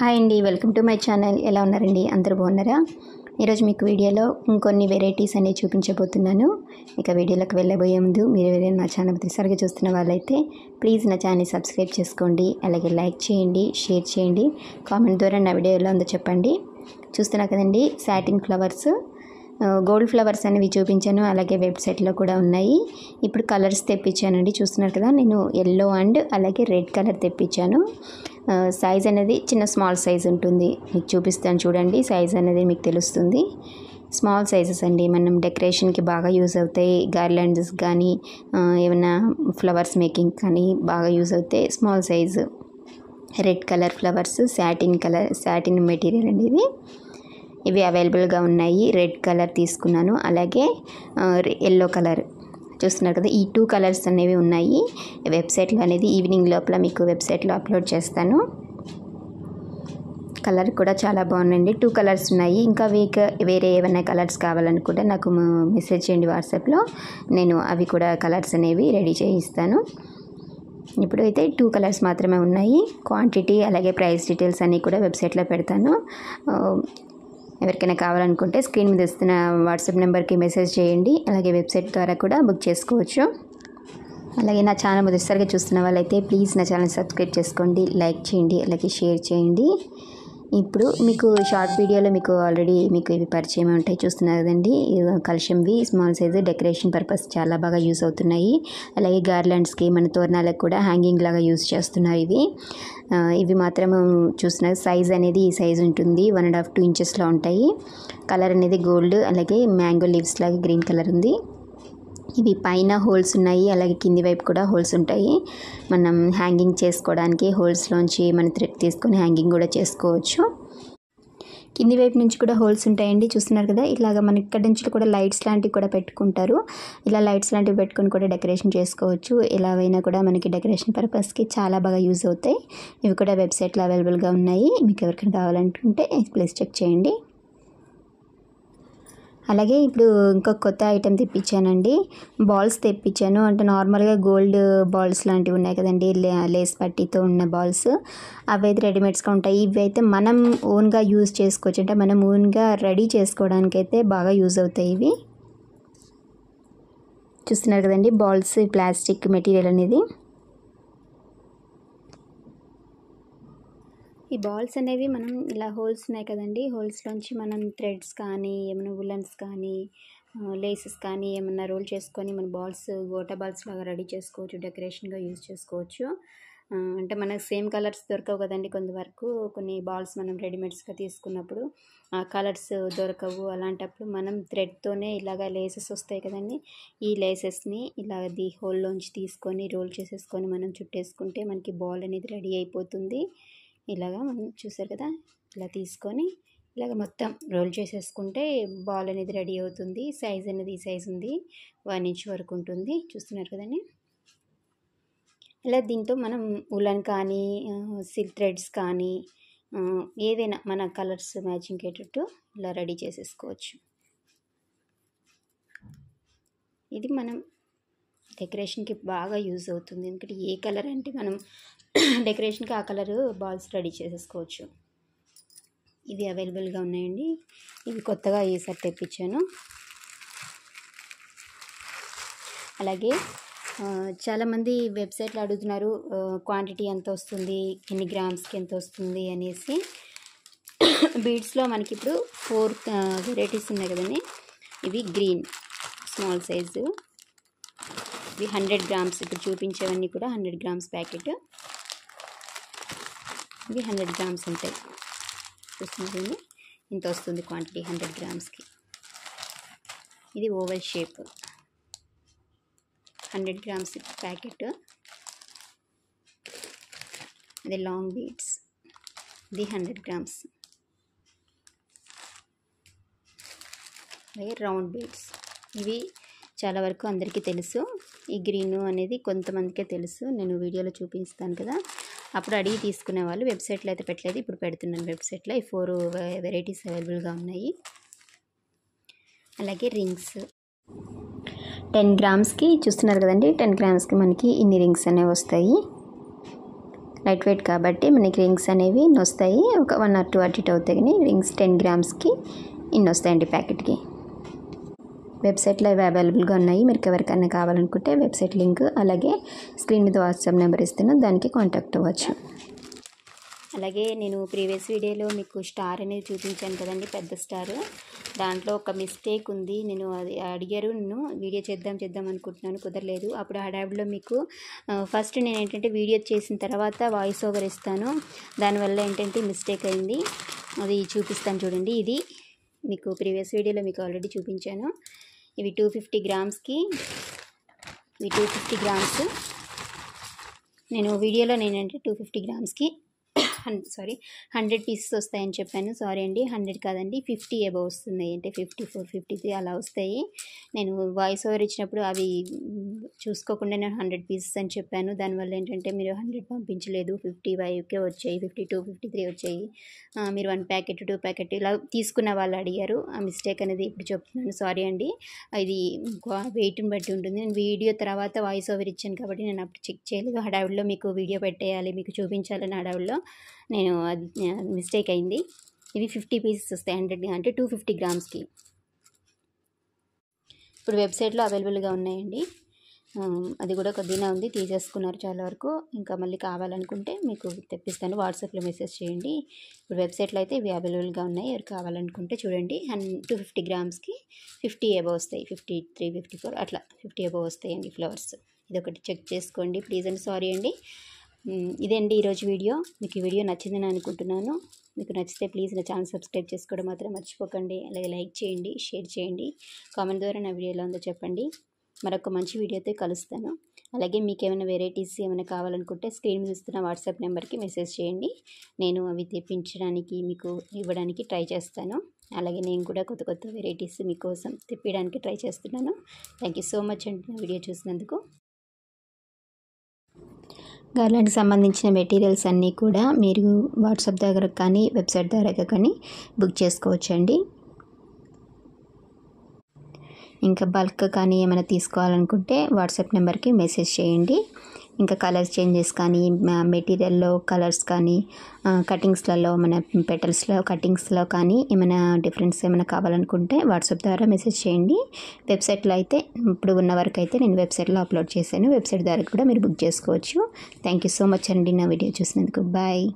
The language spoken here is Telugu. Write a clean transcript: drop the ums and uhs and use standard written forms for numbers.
హాయ్ అండి, వెల్కమ్ టు మై ఛానల్. ఎలా ఉన్నారండి? అందరూ బాగున్నారా? ఈరోజు మీకు వీడియోలో ఇంకొన్ని వెరైటీస్ అనేవి చూపించబోతున్నాను. ఇక వీడియోలోకి వెళ్ళబోయే ముందు మీరు ఎవరైనా నా ఛానల్ మొదటిసారిగా చూస్తున్న వాళ్ళైతే ప్లీజ్ నా ఛానల్ని సబ్స్క్రైబ్ చేసుకోండి. అలాగే లైక్ చేయండి, షేర్ చేయండి, కామెంట్ ద్వారా నా వీడియో ఎలా ఉందో చెప్పండి. చూస్తున్నా కదండి, సాటిన్ ఫ్లవర్స్, గోల్డ్ ఫ్లవర్స్ అనేవి చూపించాను. అలాగే వెబ్సైట్లో కూడా ఉన్నాయి. ఇప్పుడు కలర్స్ తెప్పించానండి. చూస్తున్నారు కదా, నేను ఎల్లో అండ్ అలాగే రెడ్ కలర్ తెప్పించాను. సైజ్ అనేది చిన్న స్మాల్ సైజ్ ఉంటుంది. మీకు చూపిస్తాను చూడండి, సైజ్ అనేది మీకు తెలుస్తుంది. స్మాల్ సైజెస్ అండి, మనం డెకరేషన్కి బాగా యూజ్ అవుతాయి. గార్లాండ్స్ కానీ ఏమైనా ఫ్లవర్స్ మేకింగ్ కానీ బాగా యూజ్ అవుతాయి. Small size red colour flowers, satin material అండి ఇవి అవైలబుల్గా ఉన్నాయి. రెడ్ కలర్ తీసుకున్నాను, అలాగే ఎల్లో కలర్. చూస్తున్నారు కదా, ఈ 2 కలర్స్ అనేవి ఉన్నాయి వెబ్సైట్లో. అనేది ఈవినింగ్ లోపల మీకు వెబ్సైట్లో అప్లోడ్ చేస్తాను. కలర్ కూడా చాలా బాగుందండి. 2 కలర్స్ ఉన్నాయి. ఇంకా వేరే ఏమైనా కలర్స్ కావాలనుకుంటే నాకు మెసేజ్ చేయండి వాట్సాప్లో. నేను అవి కూడా కలర్స్ అనేవి రెడీ చేయిస్తాను. ఇప్పుడు అయితే 2 కలర్స్ మాత్రమే ఉన్నాయి. క్వాంటిటీ అలాగే ప్రైస్ డీటెయిల్స్ అన్నీ కూడా వెబ్సైట్లో పెడతాను. ఎవరికైనా కావాలనుకుంటే స్క్రీన్ మీద ఇస్తున్న వాట్సాప్ నెంబర్కి మెసేజ్ చేయండి. అలాగే వెబ్సైట్ ద్వారా కూడా బుక్ చేసుకోవచ్చు. అలాగే నా ఛానల్ మొదటిసారిగా చూస్తున్న వాళ్ళైతే ప్లీజ్ నా ఛానల్ సబ్స్క్రైబ్ చేసుకోండి, లైక్ చేయండి, అలాగే షేర్ చేయండి. ఇప్పుడు మీకు షార్ట్ వీడియోలో మీకు ఆల్రెడీ ఇవి పరిచయం ఉంటాయి. చూస్తున్నారు కదండి, కలశంవి స్మాల్ సైజు డెకరేషన్ పర్పస్ చాలా బాగా యూజ్ అవుతున్నాయి. అలాగే గార్లాండ్స్కి, మన తోరణాలకు కూడా హ్యాంగింగ్ లాగా యూజ్ చేస్తున్నారు. ఇవి మాత్రం చూస్తున్నారు. సైజ్ అనేది ఈ సైజ్ ఉంటుంది, 1.5-2 ఇంచెస్లో ఉంటాయి. కలర్ అనేది గోల్డ్, అలాగే మ్యాంగో లీవ్స్ లాగా గ్రీన్ కలర్ ఉంది. ఇవి పైన హోల్స్ ఉన్నాయి, అలాగే కింది వైపు కూడా హోల్స్ ఉంటాయి. మనం హ్యాంగింగ్ చేసుకోవడానికి హోల్స్లోంచి మన థ్రెడ్ తీసుకొని హ్యాంగింగ్ కూడా చేసుకోవచ్చు. కింది వైపు నుంచి కూడా హోల్స్ ఉంటాయండి. చూస్తున్నారు కదా, ఇలాగ మన ఇక్కడ నుంచి కూడా లైట్స్ లాంటివి కూడా పెట్టుకుంటారు. ఇలా లైట్స్ లాంటివి పెట్టుకొని కూడా డెకరేషన్ చేసుకోవచ్చు. ఎలాగైనా కూడా మనకి డెకరేషన్ పర్పస్కి చాలా బాగా యూజ్ అవుతాయి. ఇవి కూడా వెబ్సైట్లో అవైలబుల్గా ఉన్నాయి. మీకు ఎవరికైనా కావాలనుకుంటే ప్లీజ్ చెక్ చేయండి. అలాగే ఇప్పుడు ఇంకొక కొత్త ఐటెం తెప్పించానండి. బాల్స్ తెప్పించాను. అంటే నార్మల్గా గోల్డ్ బాల్స్ లాంటివి ఉన్నాయి కదండి, లేస్ పట్టీతో ఉన్న బాల్స్, అవి అయితే రెడీమేడ్స్గా ఉంటాయి. ఇవి అయితే మనం ఓన్గా యూజ్ చేసుకోవచ్చు. అంటే మనం ఓన్గా రెడీ చేసుకోవడానికి అయితే బాగా యూజ్ అవుతాయి ఇవి. చూస్తున్నారు కదండి, బాల్స్ ప్లాస్టిక్ మెటీరియల్ అనేది. ఈ బాల్స్ అనేవి మనం ఇలా హోల్స్ ఉన్నాయి కదండి, హోల్స్లోంచి మనం థ్రెడ్స్ కానీ ఏమైనా ఉలన్స్ కానీ లేసెస్ కానీ ఏమన్నా రోల్ చేసుకొని మన బాల్స్ గోటా బాల్స్ లాగా రెడీ చేసుకోవచ్చు. డెకరేషన్గా యూజ్ చేసుకోవచ్చు. అంటే మనకు సేమ్ కలర్స్ దొరకవు కదండి కొంతవరకు. కొన్ని బాల్స్ మనం రెడీమేడ్స్గా తీసుకున్నప్పుడు కలర్స్ దొరకవు. అలాంటప్పుడు మనం థ్రెడ్తోనే ఇలాగ లేసెస్ వస్తాయి కదండి, ఈ లేసెస్ని ఇలా హోల్లోంచి తీసుకొని రోల్ చేసేసుకొని మనం చుట్టేసుకుంటే మనకి బాల్ అనేది రెడీ అయిపోతుంది. ఇలాగా మనం చూసారు కదా, ఇలా తీసుకొని ఇలాగ మొత్తం రోల్ చేసేసుకుంటే బాల్ అనేది రెడీ అవుతుంది. సైజ్ అనేది ఈ సైజ్ ఉంది, 1 ఇంచ్ వరకు ఉంటుంది. చూస్తున్నారు కదండి, ఇలా దీంతో మనం ఉలన్ కానీ సిల్క్ థ్రెడ్స్ కానీ ఏదైనా మన కలర్స్ మ్యాచింగ్ అయ్యేటట్టు ఇలా రెడీ చేసేసుకోవచ్చు. ఇది మనం డెకరేషన్కి బాగా యూజ్ అవుతుంది. ఎందుకంటే ఏ కలర్ అంటే మనం డెకరేషన్కి ఆ కలర్ బాల్స్ రెడీ చేసేసుకోవచ్చు. ఇవి అవైలబుల్గా ఉన్నాయండి. ఇవి కొత్తగా ఈసారి తెప్పించాను. అలాగే చాలామంది వెబ్సైట్లో అడుగుతున్నారు క్వాంటిటీ ఎంత వస్తుంది, ఎన్ని గ్రామ్స్కి ఎంత వస్తుంది అనేసి. బీడ్స్లో మనకి ఇప్పుడు 4 వెరైటీస్ ఉన్నాయి కదండి. ఇవి గ్రీన్ స్మాల్ సైజు, ఇవి 100 గ్రామ్స్. ఇప్పుడు చూపించేవన్నీ కూడా 100 గ్రామ్స్ ప్యాకెట్. ఇవి 100 గ్రామ్స్ ఉంటాయి. చూస్తుంది ఇంత వస్తుంది క్వాంటిటీ 100 గ్రామ్స్కి. ఇది ఓవల్ షేప్ 100 గ్రామ్స్ ప్యాకెట్. అది లాంగ్ బీడ్స్, ఇది 100 గ్రామ్స్. అలాగే రౌండ్ బీడ్స్, ఇవి చాలా వరకు అందరికీ తెలుసు. ఈ గ్రీన్ అనేది కొంతమందికే తెలుసు. నేను వీడియోలో చూపిస్తాను కదా, అప్పుడు అడిగి తీసుకునే వాళ్ళు. వెబ్సైట్లో అయితే పెట్టలేదు, ఇప్పుడు పెడుతున్నాను వెబ్సైట్లో. ఈ 4 వెరైటీస్ అవైలబుల్గా ఉన్నాయి. అలాగే రింగ్స్ 10 గ్రామ్స్కి చూస్తున్నారు కదండి, 10 గ్రామ్స్కి మనకి ఇన్ని రింగ్స్ అనేవి వస్తాయి. లైట్ వెయిట్ కాబట్టి మనకి రింగ్స్ అనేవి వస్తాయి. ఒక 1 or 2 అటు ఇటు అవుతాయి, కానీ రింగ్స్ 10 గ్రామ్స్కి ఇన్ని వస్తాయండి ప్యాకెట్కి. వెబ్సైట్లో ఇవి అవైలబుల్గా ఉన్నాయి. మీరు ఎవరికైనా కావాలనుకుంటే వెబ్సైట్ లింక్ అలాగే స్క్రీన్ మీద వాట్సాప్ నెంబర్ ఇస్తాను, దానికి కాంటాక్ట్ అవ్వచ్చు. అలాగే నేను ప్రీవియస్ వీడియోలో మీకు స్టార్ అనేది చూపించాను కదండి, పెద్ద స్టార్. దాంట్లో ఒక మిస్టేక్ ఉంది. నేను అది అడిగారు, నేను వీడియో చేద్దాం అనుకుంటున్నాను, కుదరలేదు. అప్పుడు హడావిడిలో మీకు ఫస్ట్ నేను ఏంటంటే వీడియో చేసిన తర్వాత వాయిస్ ఓవర్ ఇస్తాను, దానివల్ల ఏంటంటే మిస్టేక్ అయింది. అది చూపిస్తాను చూడండి. ఇది మీకు ప్రీవియస్ వీడియోలో మీకు ఆల్రెడీ చూపించాను. ఇవి 250 గ్రామ్స్కి, ఇవి 250 గ్రామ్స్. నేను వీడియోలో నేనంటే 250 గ్రామ్స్కి 100 పీసెస్ వస్తాయని చెప్పాను. సారీ అండి, 100 కాదండి, 50 అబవ్ వస్తున్నాయి. అంటే 54, 53 అలా వస్తాయి. నేను వాయిస్ ఓవర్ ఇచ్చినప్పుడు అవి చూసుకోకుండా నేను 100 పీసెస్ అని చెప్పాను. దానివల్ల ఏంటంటే మీరు 100 పంపించలేదు, 55కే వచ్చాయి, 52, 53 వచ్చాయి. మీరు 1 ప్యాకెట్ 2 ప్యాకెట్ ఇలా తీసుకున్న వాళ్ళు అడిగారు. ఆ మిస్టేక్ అనేది ఇప్పుడు చెప్తున్నాను, సారీ అండి. ఇది వెయిట్ని బట్టి ఉంటుంది. నేను వీడియో తర్వాత వాయిస్ ఓవర్ ఇచ్చాను కాబట్టి నేను అప్పుడు చెక్ చేయలేదు. హడావిడిలో మీకు వీడియో పెట్టేయాలి, మీకు చూపించాలని హడావిడిలో నేను అది మిస్టేక్ అయింది. ఇవి 50 పీసెస్ వస్తాయి, 100 అంటే 250 గ్రామ్స్కి. ఇప్పుడు వెబ్సైట్లో అవైలబుల్గా ఉన్నాయండి. అది కూడా కొద్దిగా ఉంది, తీసేసుకున్నారు చాలా వరకు. ఇంకా మళ్ళీ కావాలనుకుంటే మీకు తెప్పిస్తాను, వాట్సాప్లో మెసేజ్ చేయండి. ఇప్పుడు వెబ్సైట్లో అయితే ఇవి అవైలబుల్గా ఉన్నాయి. ఎవరు కావాలనుకుంటే చూడండి. 250 గ్రామ్స్కి 50 అబవ్ వస్తాయి, 53, 54 అట్లా 50 అబవ్ వస్తాయండి ఫ్లవర్స్. ఇదొకటి చెక్ చేసుకోండి ప్లీజ్ అండి, సారీ అండి. ఇదండి ఈరోజు వీడియో. మీకు ఈ వీడియో నచ్చిందని అనుకుంటున్నాను. మీకు నచ్చితే ప్లీజ్ నా ఛానల్ సబ్స్క్రైబ్ చేసుకోవడం మాత్రం మర్చిపోకండి. అలాగే లైక్ చేయండి, షేర్ చేయండి, కామెంట్ ద్వారా నా వీడియో ఎలా ఉందో చెప్పండి. మరొక మంచి వీడియోతో కలుస్తాను. అలాగే మీకు ఏమైనా వెరైటీస్ ఏమైనా కావాలనుకుంటే స్క్రీన్ మీద ఇస్తున్న వాట్సాప్ నెంబర్కి మెసేజ్ చేయండి. నేను అవి తెప్పించడానికి మీకు ఇవ్వడానికి ట్రై చేస్తాను. అలాగే నేను కూడా కొత్త కొత్త వెరైటీస్ మీకోసం తెప్పించడానికి ట్రై చేస్తున్నాను. థ్యాంక్ యూ సో మచ్ అండి నా వీడియో చూసినందుకు. గార్లాండ్కి సంబంధించిన మెటీరియల్స్ అన్నీ కూడా మీరు వాట్సాప్ ద్వారా కానీ వెబ్సైట్ ద్వారా కానీ బుక్ చేసుకోవచ్చండి. ఇంకా బల్క్ కానీ ఏమైనా తీసుకోవాలనుకుంటే వాట్సాప్ నెంబర్కి మెసేజ్ చేయండి. ఇంకా కలర్స్ చేంజెస్ కానీ మెటీరియల్లో కలర్స్ కానీ కటింగ్స్లలో మన పెటల్స్లో కటింగ్స్లో కానీ ఏమైనా డిఫరెన్స్ ఏమైనా కావాలనుకుంటే వాట్సాప్ ద్వారా మెసేజ్ చేయండి. వెబ్సైట్లో అయితే ఇప్పుడు ఉన్న వరకు అయితే నేను వెబ్సైట్లో అప్లోడ్ చేశాను, వెబ్సైట్ ద్వారా కూడా మీరు బుక్ చేసుకోవచ్చు. థ్యాంక్ యూ సో మచ్ అండి నా వీడియో చూసినందుకు. బాయ్.